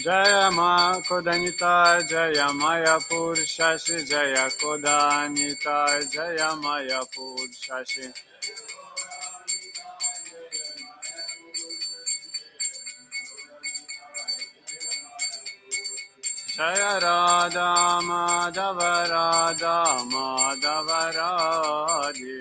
Jaya Ma Kodanita Jaya Maya Shashi Jaya Kodanita Jaya Maya Shashi Jaya Radha Madhava Radha Madhava Radhe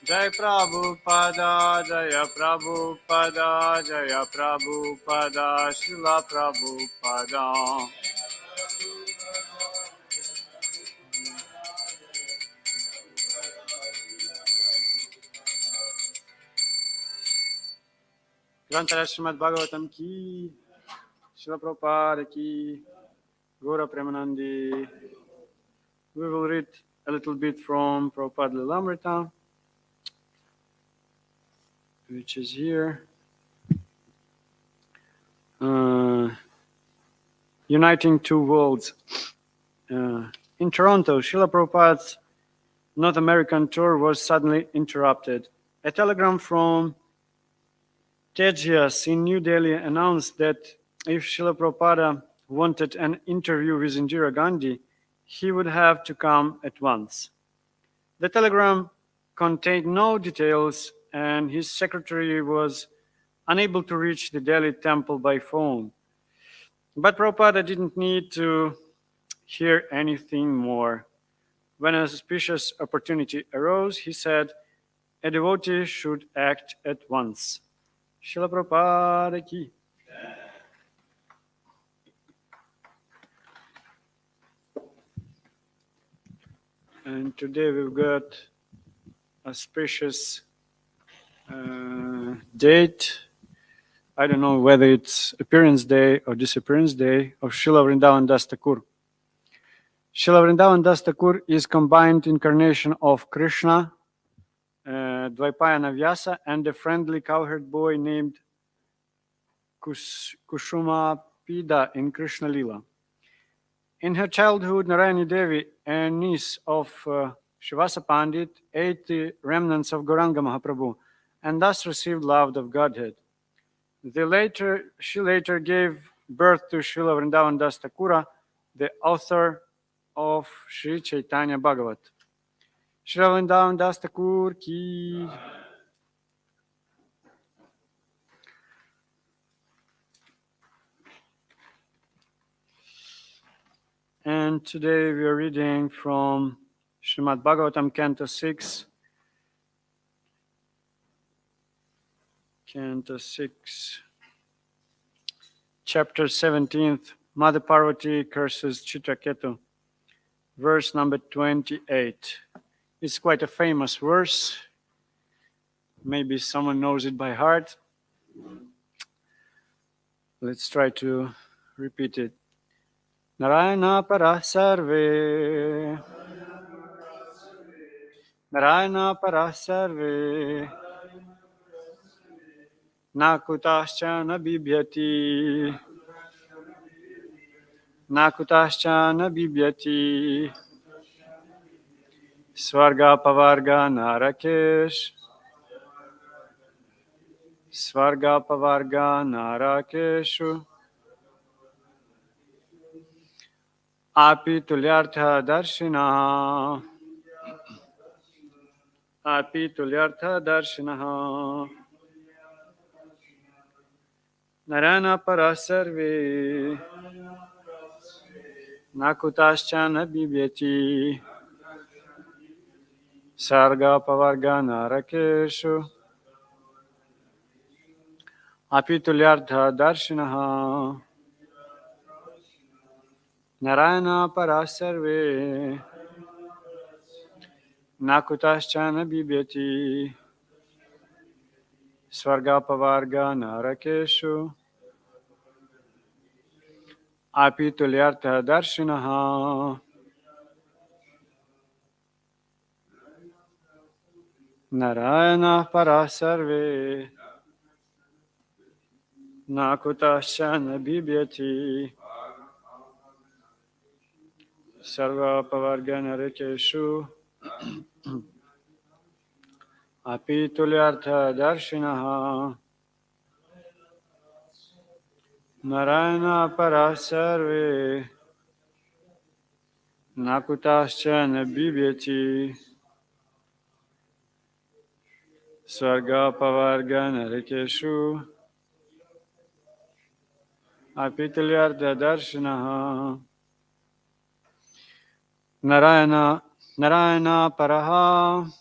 Jai Prabhupada, Jaya Prabhupada, Jaya Prabhupada, Srila Prabhupada. Grantara Srimad Bhagavatam ki, Srila Prabhupada ki, Gaura Premanandi. We will read a little bit from Prabhupada Lilamrita, which is here. Uniting two worlds. In Toronto, Srila Prabhupada's North American tour was suddenly interrupted. A telegram from Tejas in New Delhi announced that if Srila Prabhupada wanted an interview with Indira Gandhi, he would have to come at once. The telegram contained no details, and his secretary was unable to reach the Delhi temple by phone. But Prabhupada didn't need to hear anything more. When a suspicious opportunity arose, he said, a devotee should act at once. Srila Prabhupada ki. And today we've got auspicious date. I don't know whether it's appearance day or disappearance day of Srila Vrindavan Das Thakur. Srila Vrindavan Das Thakur is combined incarnation of Krishna, Dvaipayana Vyasa, and a friendly cowherd boy named Kushuma Pida in Krishna Lila. In her childhood, Narayani Devi, a niece of Shivasa Pandit, ate the remnants of Gauranga Mahaprabhu and thus received love of Godhead. She later gave birth to Srila Vrindavan Das Thakura, the author of Sri Caitanya Bhagavat. Srila Vrindavan Das Thakur ki. And today we are reading from Srimad Bhagavatam, Canto 6. Canto 6, Chapter 17th, Mother Parvati curses Chitraketu, verse number 28. It's quite a famous verse. Maybe someone knows it by heart. Let's try to repeat it. Narayana para sarve. Narayana para sarve. Nakutascha na bibhyati. Nakutascha na bibhyati. Svarga pavarga narakesh. Svarga pavarga narakeshu. Api tulyartha darshina. Api tulyartha darshina. Narayana para sarve. Nakutascha na bibhyati. Sarga pavarga narakeshu. Api tulyartha darshinaha. Narayana para sarve. Nakutascha na bibhyati. Svarga pavarga narakeshu. Api tulyartha darshinaha. Narayana para sarve. Nakutascha na bibhyati. Sarva pavarga narakeshu. api tulyartha darshinaha narayana parasarve nakutascha nabibyati Svarga pavarga narikeshu apitulyartha darshinaha Narayana Paraha.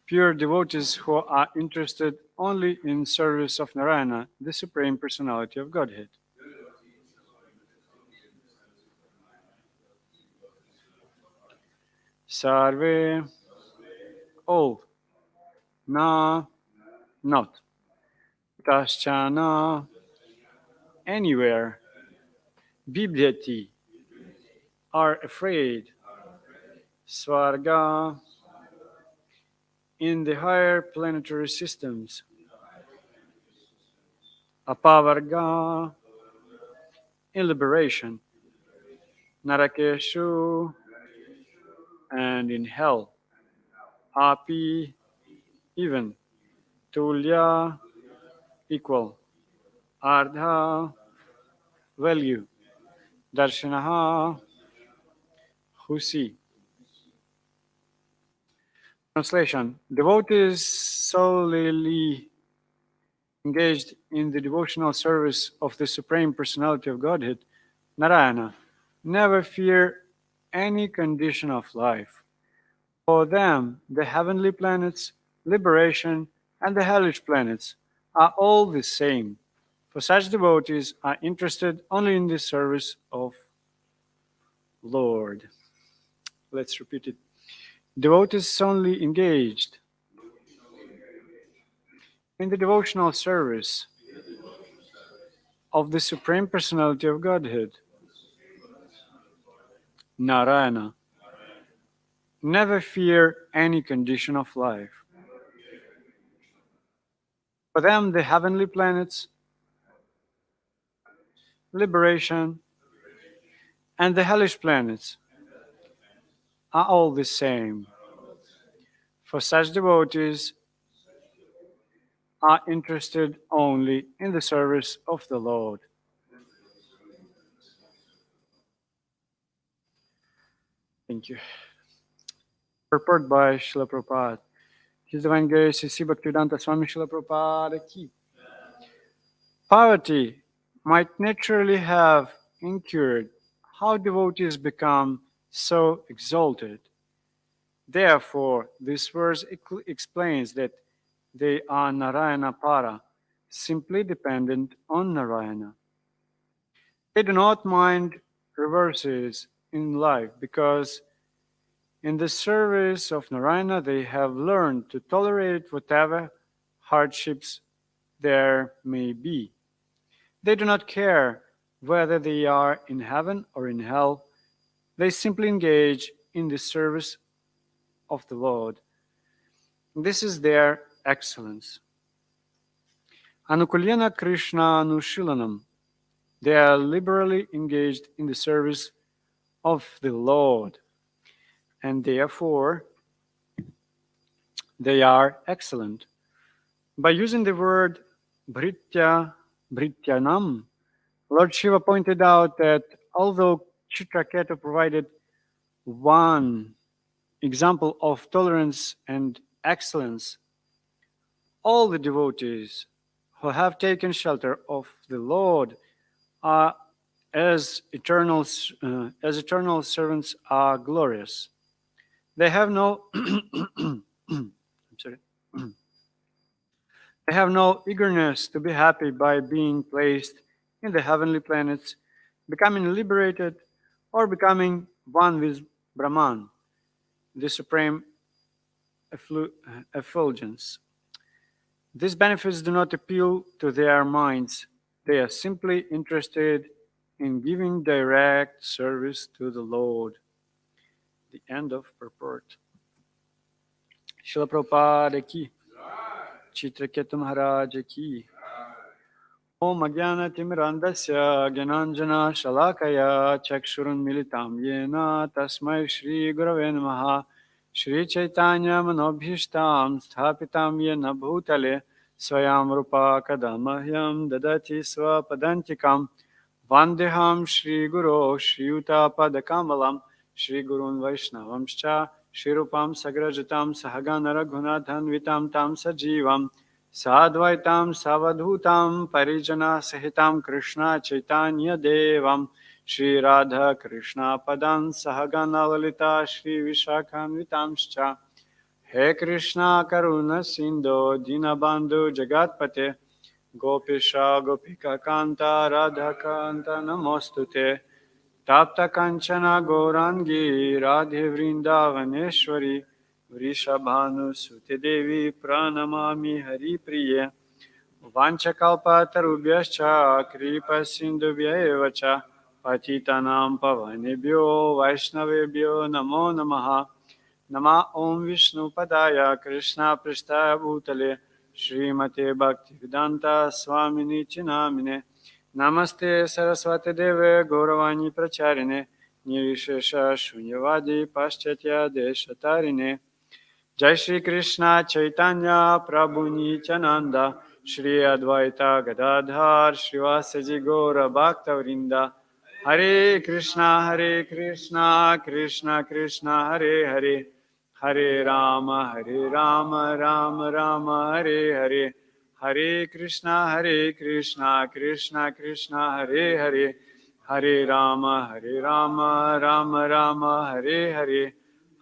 Pure devotees who are interested only in service of Narayana, the Supreme Personality of Godhead. Sarve, all, na, not, taschana, anywhere, bibhyati, are afraid, svarga, in the higher planetary systems, apavarga, in liberation, narakeshu, and in hell, api, even, tulya, equal, ardha, value, darshanaha, who see. Translation: devotees solely engaged in the devotional service of the Supreme Personality of Godhead, Narayana, never fear any condition of life. For them, the heavenly planets, liberation, and the hellish planets are all the same. For such devotees are interested only in the service of Lord. Let's repeat it. Devotees only engaged in the devotional service of the Supreme Personality of Godhead, Narayana, never fear any condition of life. For them, the heavenly planets, liberation, and the hellish planets are all the same. For such devotees are interested only in the service of the Lord. Thank you. Purport by Srila Prabhupada. His Divine Grace, Sri Bhaktivedanta Swami Srila Prabhupada ki. Poverty might naturally have incurred how devotees become so exalted. Therefore, this verse explains that they are Narayana Para, simply dependent on Narayana. They do not mind reverses in life because in the service of Narayana they have learned to tolerate whatever hardships there may be. They do not care whether they are in heaven or in hell. They simply engage in the service of the Lord. This is their excellence. Anukulyana Krishna Anushilanam. They are liberally engaged in the service of the Lord, and therefore they are excellent. By using the word Bhrityanam, Lord Shiva pointed out that although Chitraketu provided one example of tolerance and excellence, all the devotees who have taken shelter of the Lord are as eternal servants are glorious. They have no I'm sorry. They have no eagerness to be happy by being placed in the heavenly planets, becoming liberated, or becoming one with Brahman, the supreme effulgence. These benefits do not appeal to their minds. They are simply interested in giving direct service to the Lord. The end of purport. Srila Prabhupada ki, Chitraketu Maharaj ki. Om Agyana Timirandasya Gyananjana Shalakaya Chakshurun Militam Yena Tasmai Shri Gurave Namaha Shri Caitanya Manobhishtam Sthapitam Yena Bhutale Swayam Rupa Kadamahyam Dadati Swapadantikam Vandeham Shri Guru Shri Yuta Padakamalam Shri Gurun Vaishnavamscha Shri Rupam Sagrajatam Sahagana Raghunathan Vitam Tam Sajivam Sadvaitam Savadhutam Parijana Sahitam Krishna Chaitanya Devam Shri Radha Krishna Padan Sahagana Lalita Shri Vishakhanvitamscha He Krishna Karuna Sindho Dinabandhu Jagatpate Gopisha Gopika Kanta Radha Kanta Namostute Tapta Kanchana Gaurangi Radhe Vrindavaneshwari Vrishabhanu Sute Devi Pranamami Hari Priye Vanchakalpatarubhyascha Kripa Sindhubhya Evacha Patitanam Pavanebhyo Vaishnavebhyo Namo Namaha Nama Om Vishnu Padaya Krishna Pristaya Bhutale Srimate Bhaktivedanta Swamini Chinamine Namaste Saraswati Deve Gauravani Pracharine Nirishesha Shunyavadi Paschatya Deshatarine Jai Shri Krishna Chaitanya Prabhu Nityananda Shri Advaita Gadadhar Srivasaji Gaura Bhaktavrinda Hare Krishna Krishna Krishna Hare Hare Hare Rama Rama Rama Hare Hare Hare Krishna Krishna Krishna Hare Hare Hare Rama Rama Rama Hare Hare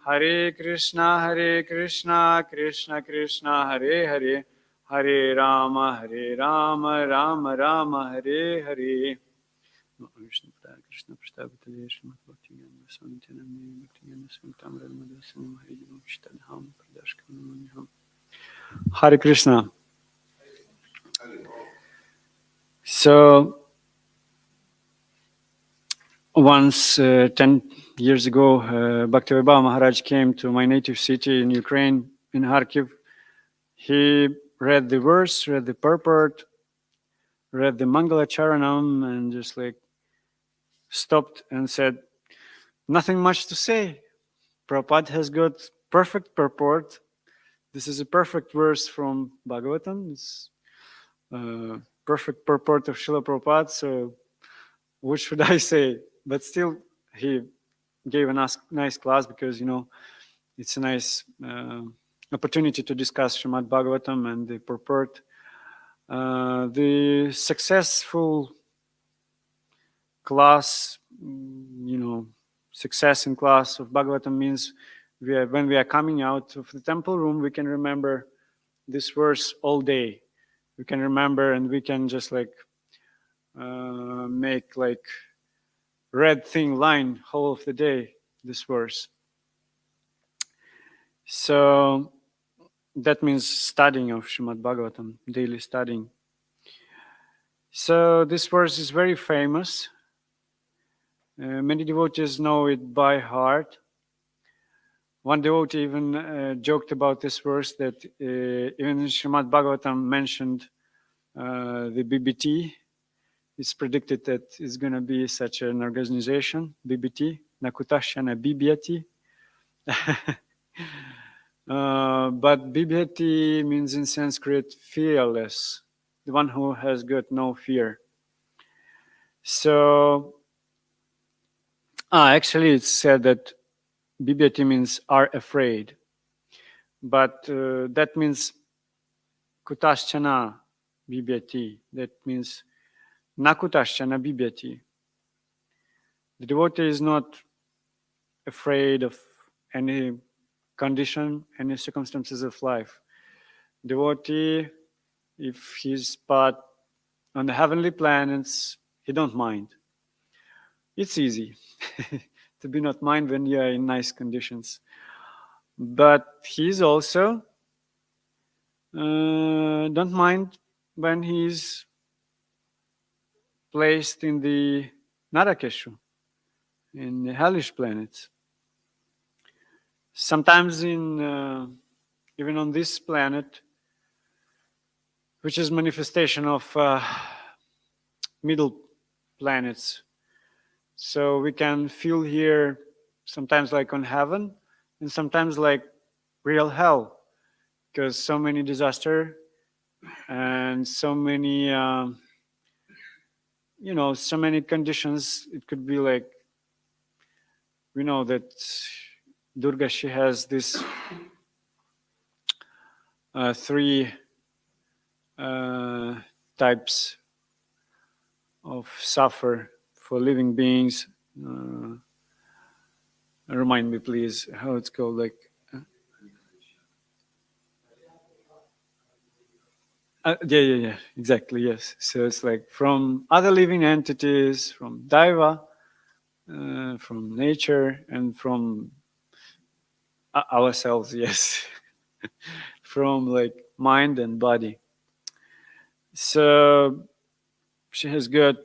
Hare Krishna Krishna Krishna Hare Hare Hare Rama Rama Rama Hare Hare Vishnu Pada Krishna Prastabhutale Srimad Bhaktivedanta Swami Nityananda Bhaktivedanta Swami Tamar Madhusana Hari Jivam Shtadham Pradashkanam. Hare Krishna. So once 10 years ago, Bhaktivedanta Maharaj came to my native city in Ukraine, in Kharkiv. He read the verse, read the purport, read the Mangala Charanam, and just like stopped and said, nothing much to say. Prabhupada has got perfect purport. This is a perfect verse from Bhagavatam. It's perfect purport of Srila Prabhupada. So what should I say? But still, he gave a nice class because, it's a nice opportunity to discuss Srimad Bhagavatam and the purport. The successful class, success in class of Bhagavatam means when we are coming out of the temple room, we can remember this verse all day. We can remember and we can just make red thing line whole of the day, this verse. So that means studying of Srimad Bhagavatam, daily studying. So this verse is very famous. Many devotees know it by heart. One devotee even joked about this verse that even Srimad Bhagavatam mentioned the BBT. It's predicted that it's going to be such an organization, BBT, Nakutashana Bibhyati. But Bibhyati means in Sanskrit fearless, the one who has got no fear. So, actually it's said that Bibhyati means are afraid. But that means Kutaschana Bibhyati. That means Nakutaschana Bibhyati. The devotee is not afraid of any condition, any circumstances of life. Devotee, if he's part on the heavenly planets, he don't mind. It's easy to be not mind when you are in nice conditions. But he's also don't mind when he's placed in the Narakeshu, in the hellish planets. Sometimes even on this planet, which is manifestation of middle planets. So we can feel here sometimes like on heaven, and sometimes like real hell, because so many disaster and so many so many conditions. It could be like, we know that Durga, she has this three types of suffer for living beings. Remind me, please, how it's called. Like, yeah, exactly, yes. So it's like from other living entities, from Daiva, from nature, and from ourselves, yes, from like mind and body. So she has got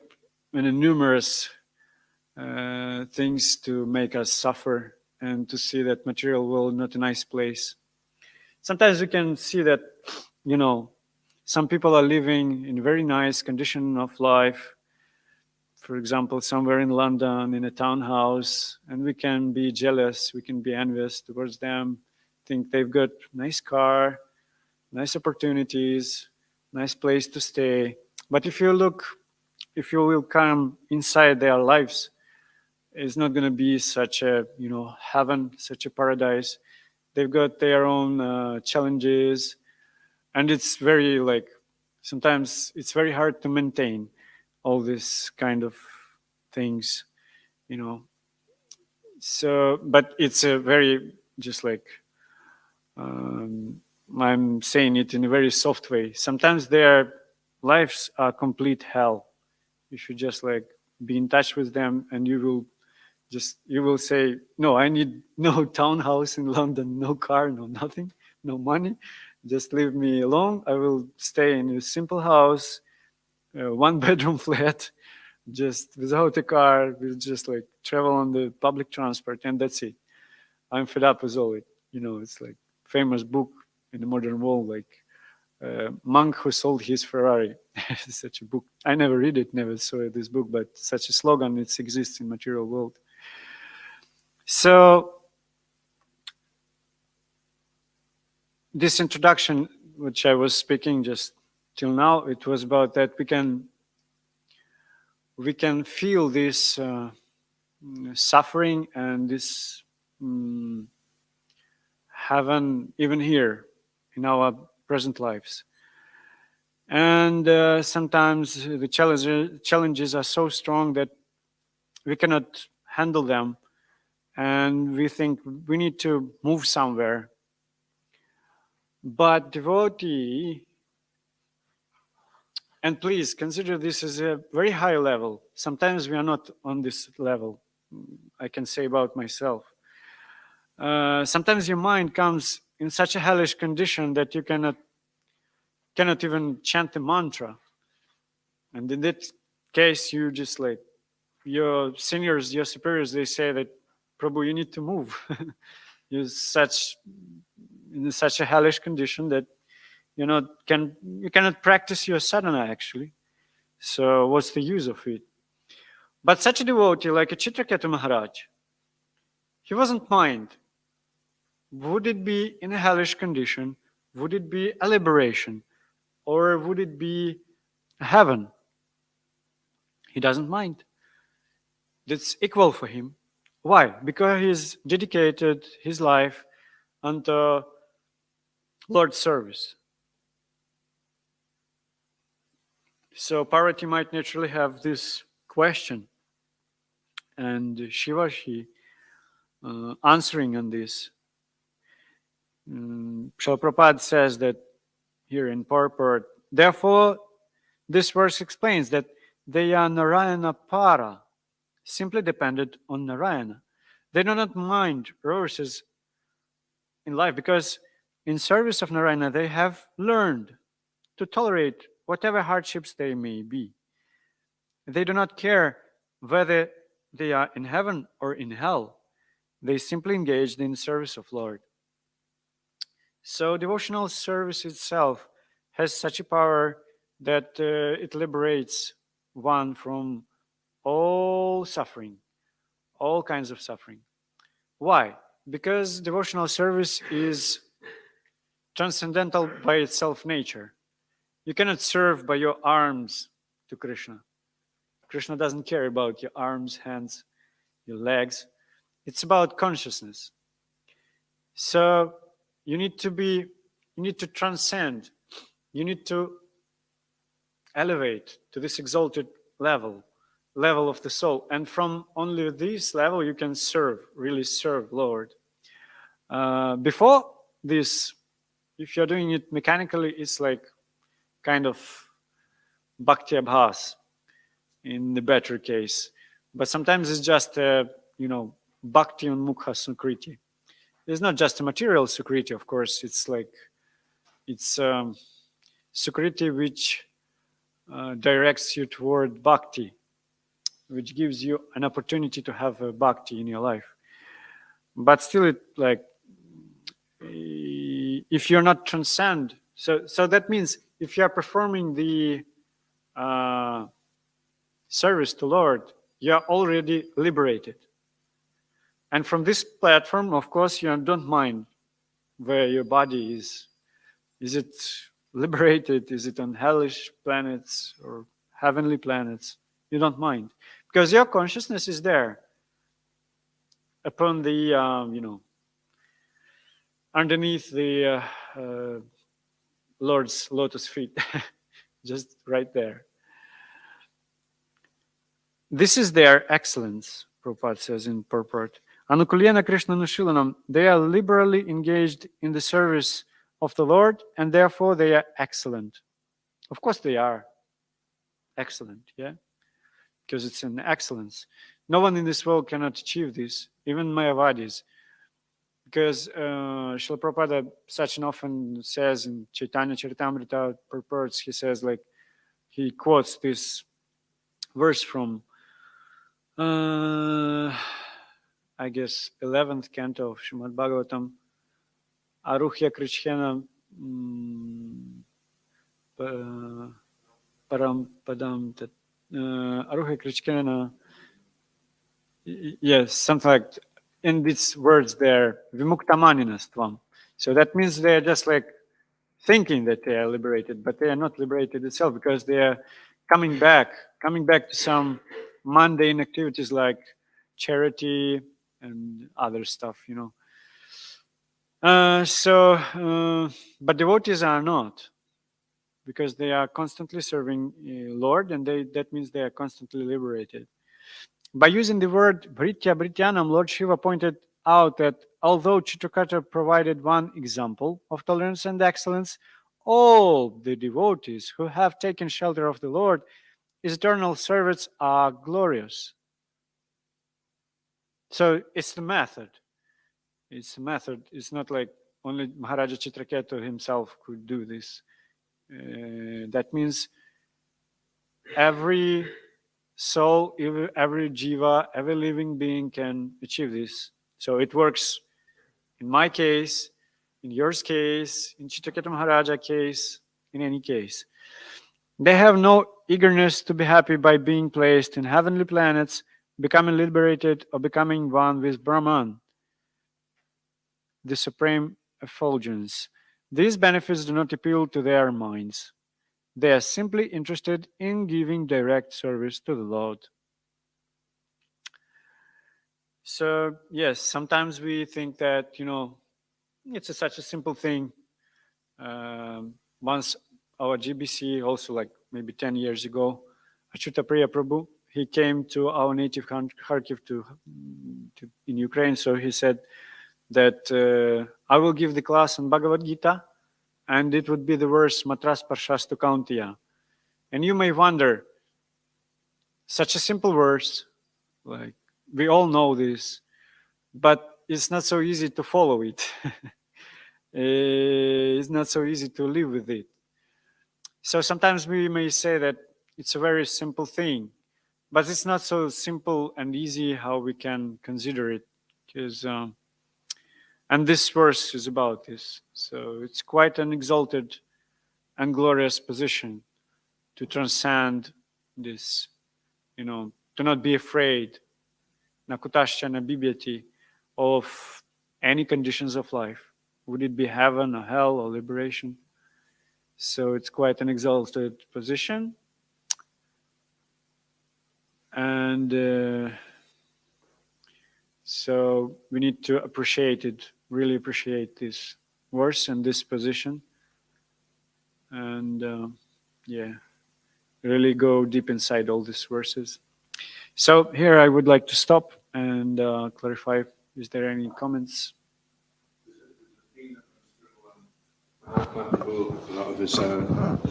numerous things to make us suffer and to see that material world not a nice place. Sometimes we can see that, some people are living in very nice condition of life. For example, somewhere in London in a townhouse, and we can be jealous, we can be envious towards them, think they've got nice car, nice opportunities, nice place to stay. But if you will come inside their lives, it's not going to be such a heaven, such a paradise. They've got their own challenges, and it's very like sometimes it's very hard to maintain all this kind of things, you know. So, but it's a very just like um, I'm saying it in a very soft way. Sometimes their lives are complete hell. You should just like be in touch with them, and you will say, no, I need no townhouse in London, no car, no nothing, no money. Just leave me alone. I will stay in a simple house, one bedroom flat, just without a car, with just like travel on the public transport, and that's it. I'm fed up with all it. It's like famous book in the modern world, like monk who sold his Ferrari. Such a book. I never read it, never saw this book, but such a slogan, it exists in material world. So this introduction, which I was speaking just till now, it was about that we can feel this suffering and this heaven even here in our present lives. And sometimes the challenges are so strong that we cannot handle them, and we think we need to move somewhere. But devotee, and please consider this as a very high level. Sometimes we are not on this level. I can say about myself. Sometimes your mind comes in such a hellish condition that you cannot even chant the mantra. And in that case, you just like your seniors, your superiors, they say that, Prabhu, you need to move. You're in such a hellish condition that you cannot practice your sadhana actually. So what's the use of it? But such a devotee like a Chitraketu Maharaj, he wasn't mind. Would it be in a hellish condition? Would it be a liberation? Or would it be a heaven? He doesn't mind. That's equal for him. Why? Because he's dedicated his life unto Lord's service. So Parvati might naturally have this question, and Shivaji answering on this. Srila Prabhupada says that here in purport, therefore, this verse explains that they are Narayana para, simply dependent on Narayana. They do not mind reverses in life because in service of Narayana, they have learned to tolerate whatever hardships they may be. They do not care whether they are in heaven or in hell. They simply engaged in service of Lord. So devotional service itself has such a power that it liberates one from all suffering, all kinds of suffering. Why? Because devotional service is transcendental by its self-nature. You cannot serve by your arms to Krishna. Krishna doesn't care about your arms, hands, your legs. It's about consciousness. So you need to transcend. You need to elevate to this exalted level of the soul. And from only this level, you can really serve Lord. Before this, if you're doing it mechanically, it's like kind of bhakti abhas in the better case. But sometimes it's just bhakti on mukha sukriti. It's not just a material sukriti, of course. It's like sukriti which directs you toward bhakti, which gives you an opportunity to have a bhakti in your life. But still, it like if you're not transcend, so that means if you are performing the service to Lord, you are already liberated. And from this platform, of course, you don't mind where your body is. Is it liberated? Is it on hellish planets or heavenly planets? You don't mind. Because your consciousness is there upon the, underneath the Lord's lotus feet, just right there. This is their excellence, Prabhupada says in purport. Anukulena Krishna Nushilanam, they are liberally engaged in the service of the Lord, and therefore they are excellent. Of course they are excellent, yeah? Because it's an excellence. No one in this world cannot achieve this, even Mayavadis. Because Srila Prabhupada such often says in Caitanya Charitamrita purports, he says, like, he quotes this verse from I guess 11th canto of Srimad Bhagavatam, Aruhya Krichhena Param Padam, Aruhya Krichhena, yes, something like, in these words there, Vimuktamaninas. So that means they're just like thinking that they are liberated, but they are not liberated itself, because they are coming back to some mundane activities like charity and other stuff, but devotees are not, because they are constantly serving Lord, and that means they are constantly liberated. By using the word Bhritya Bhrityanam, Lord Shiva pointed out that although Chitakata provided one example of tolerance and excellence, all the devotees who have taken shelter of the Lord, His eternal servants, are glorious. So it's the method. It's a method. It's not like only Maharaja Chitraketu himself could do this. That means every soul, every jiva, every living being can achieve this. So it works in my case, in yours case, in Chitraketu Maharaja case, in any case. They have no eagerness to be happy by being placed in heavenly planets, becoming liberated, or becoming one with Brahman, the supreme effulgence. These benefits do not appeal to their minds. They are simply interested in giving direct service to the Lord. So, yes, sometimes we think that, it's such a simple thing. Once our GBC, also like maybe 10 years ago, Achyuta Priya Prabhu, he came to our native Kharkiv in Ukraine. So he said that I will give the class on Bhagavad Gita, and it would be the verse Matras Parshastu Kauntiya. And you may wonder, such a simple verse, like we all know this, but it's not so easy to follow it. It's not so easy to live with it. So sometimes we may say that it's a very simple thing, but it's not so simple and easy how we can consider it. Because and this verse is about this. So it's quite an exalted and glorious position to transcend this, to not be afraid, nakutascha nabibhyati, of any conditions of life. Would it be heaven or hell or liberation? So it's quite an exalted position. And so we need to appreciate it, really appreciate this verse and this position. And yeah, really go deep inside all these verses. So here I would like to stop and clarify, is there any comments? A lot of his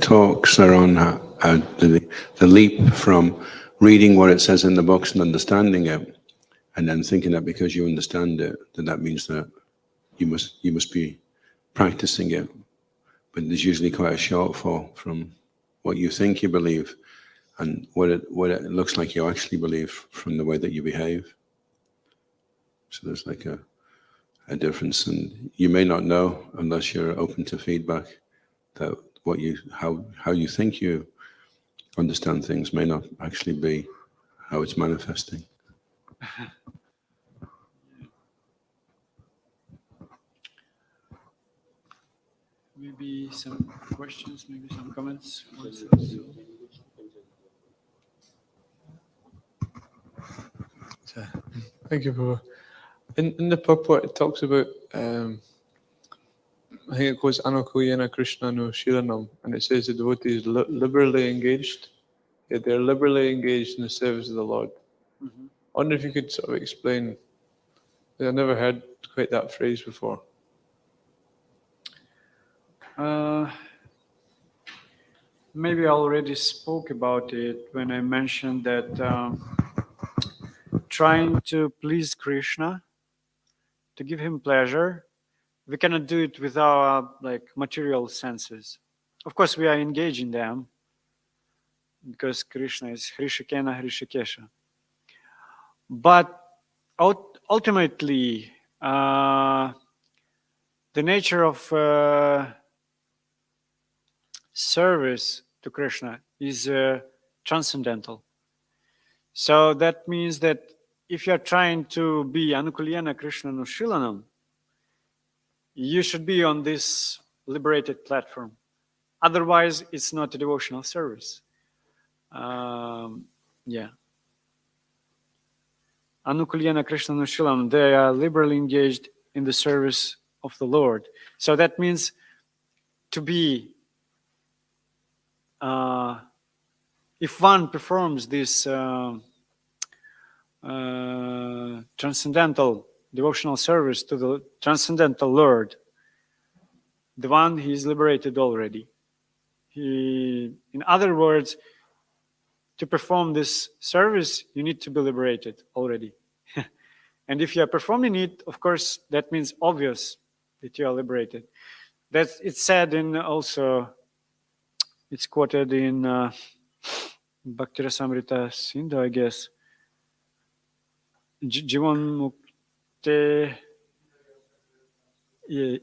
talks are on the leap from reading what it says in the books and understanding it, and then thinking that because you understand it, that means that you must be practicing it. But there's usually quite a shortfall from what you think you believe and what it looks like you actually believe from the way that you behave. So there's like a difference, and you may not know unless you're open to feedback that how you think you understand things may not actually be how it's manifesting. Maybe some questions, maybe some comments. Thank you, Prabhu. In the purport, it talks about, I think it goes Anukuyana Krishna no Shiranam, and it says the devotee is liberally engaged. Yeah, they're liberally engaged in the service of the Lord. Mm-hmm. I wonder if you could sort of explain, I've never heard quite that phrase before. Maybe I already spoke about it when I mentioned that trying to please Krishna, to give him pleasure, we cannot do it with our material senses. Of course, we are engaged in them because Krishna is Hrishikena Hrishikesha. But ultimately, the nature of service to Krishna is transcendental. So that means that if you're trying to be Anukulyana Krishna Nushilanam, you should be on this liberated platform. Otherwise, it's not a devotional service. Yeah. Anukulyana Krishna Nushilam, they are liberally engaged in the service of the Lord. So that means to be, if one performs this transcendental devotional service to the transcendental Lord, the one he is liberated already. In other words, to perform this service, you need to be liberated already. And if you are performing it, of course, that means obvious that you are liberated. That's it's said in also, it's quoted in Bhakti Rasamrita Sindhu, I guess. Jivan Mukte. Yeah.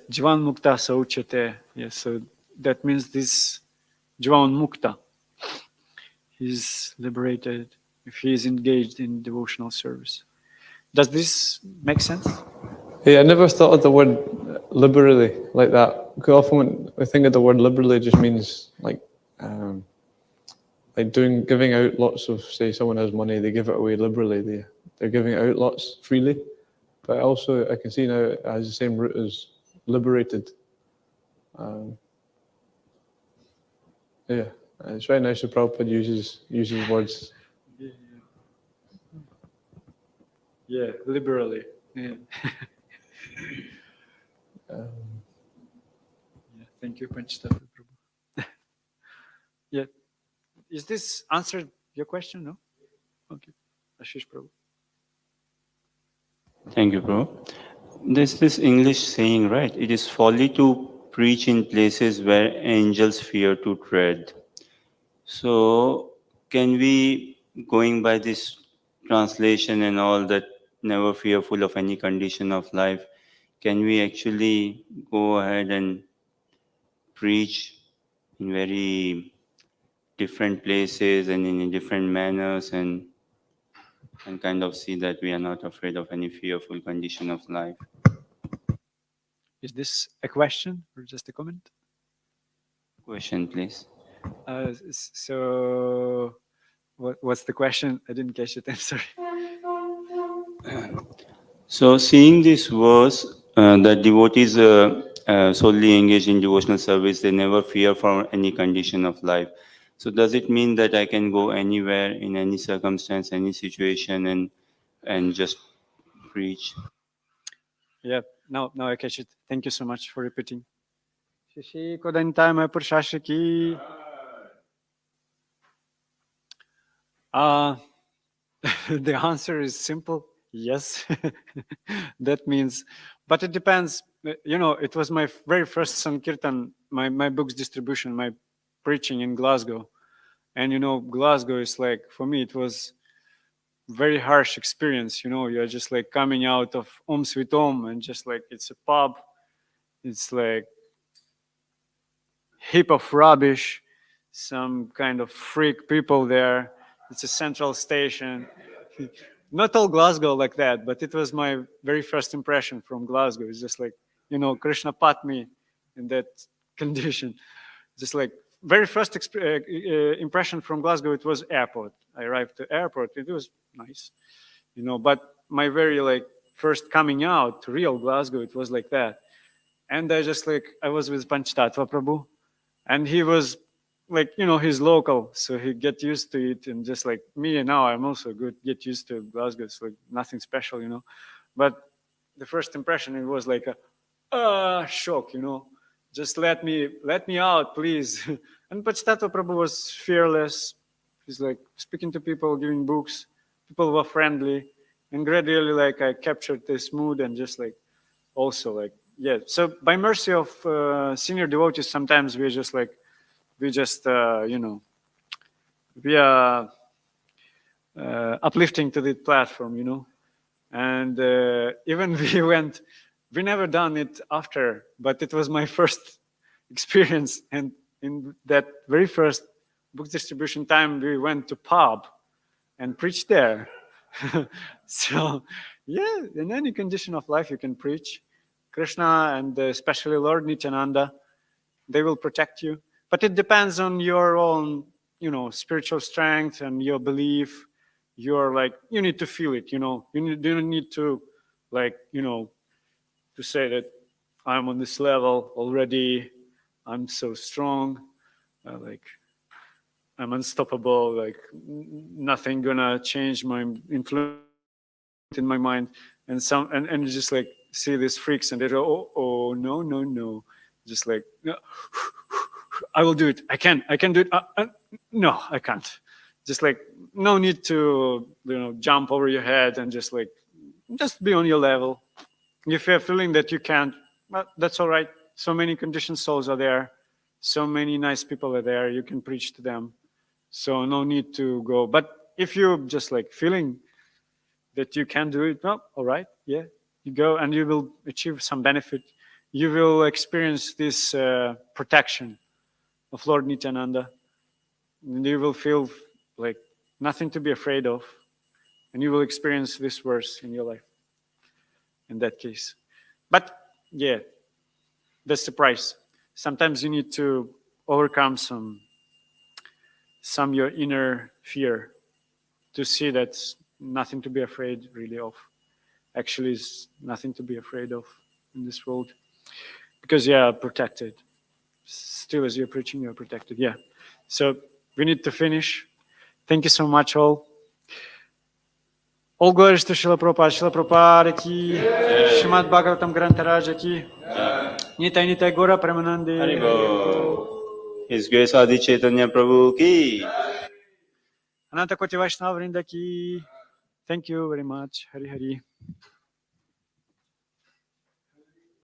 Jivan Mukta Sauchate. Yeah, so that means this Jivan Mukta is liberated if he is engaged in devotional service. Does this make sense? Yeah, I never thought of the word liberally like that. Because often when I think of the word liberally, it just means like giving out lots of, say someone has money, they give it away liberally. They're giving it out lots freely. But also I can see now it has the same root as liberated. Yeah, it's very nice that Prabhupada uses words. Yeah, liberally. Yeah. Thank you, Panchitatra Prabhu. Yeah. Is this answered your question? No? Okay. Ashish Prabhu. Thank you, bro. There's this English saying, right? It is folly to preach in places where angels fear to tread. So, can we, going by this translation and all that, never fearful of any condition of life, can we actually go ahead and preach in very different places and in different manners and kind of see that we are not afraid of any fearful condition of life. Is this a question or just a comment? Question, please. So, what's the question? I didn't catch it. I'm sorry. So, seeing this verse, that devotees solely engaged in devotional service, they never fear for any condition of life. So, does it mean that I can go anywhere in any circumstance, any situation, and just preach? Yeah, now I catch it. Thank you so much for repeating. Shishi Kodantai Mayapur Shashiki. The answer is simple. Yes. That means, but it depends. It was my very first Sankirtan, my book's distribution, my preaching in Glasgow. And Glasgow is like, for me, it was very harsh experience. You're just like coming out of Om Sweet Om, and just like it's a pub. It's like heap of rubbish, some kind of freak people there. It's a central station. Not all Glasgow like that, but it was my very first impression from Glasgow. It's just like, Krishna put me in that condition. Just like very first impression from Glasgow, it was airport. I arrived to airport. It was nice, but my very like first coming out to real Glasgow, it was like that. And I was with Panchtatva Prabhu, and he was like, he's local, so he get used to it. And just like me, and now I'm also good, get used to Glasgow. It's like nothing special, But the first impression, it was like a shock, Just let me out, please. And Panchtatva Prabhu was fearless. He's like speaking to people, giving books. People were friendly. And gradually, like, I captured this mood and just like, also like, yeah. So by mercy of senior devotees, sometimes we just, we are uplifting to the platform, And even we never done it after, but it was my first experience. And in that very first book distribution time, we went to pub and preached there. So, yeah, in any condition of life, you can preach. Krishna and especially Lord Nityananda, they will protect you. But it depends on your own, spiritual strength and your belief. You're like, you need to feel it, You don't need to, like, to say that I'm on this level already. I'm so strong. Like, I'm unstoppable. Like, nothing gonna change my influence in my mind. And and you just like see these freaks, and they go, oh, no. Just like, no. I will do it. I can do it. No, I can't. Just like, no need to, jump over your head and just be on your level. If you're feeling that you can't, well, that's all right. So many conditioned souls are there. So many nice people are there. You can preach to them. So no need to go. But if you're just like feeling that you can do it, well, all right. Yeah, you go and you will achieve some benefit. You will experience this protection of Lord Nityananda. And you will feel like nothing to be afraid of. And you will experience this verse in your life. In that case. But yeah, that's the price. Sometimes you need to overcome some your inner fear to see that's nothing to be afraid really of. Actually, is nothing to be afraid of in this world. Because protected. Still, as you're preaching, you're protected. Yeah. So we need to finish. Thank you so much, all. All glories to Srila Prabhupada. Srila Prabhupada ki. Srimad Bhagavatam Grantharaj ki. Nitai Nitai Gora Premanandi. Haribo. His Grace Adi Caitanya Prabhu ki. Ananta Koti Vaishnava Vrinda ki. Thank you very much. Hari Hari.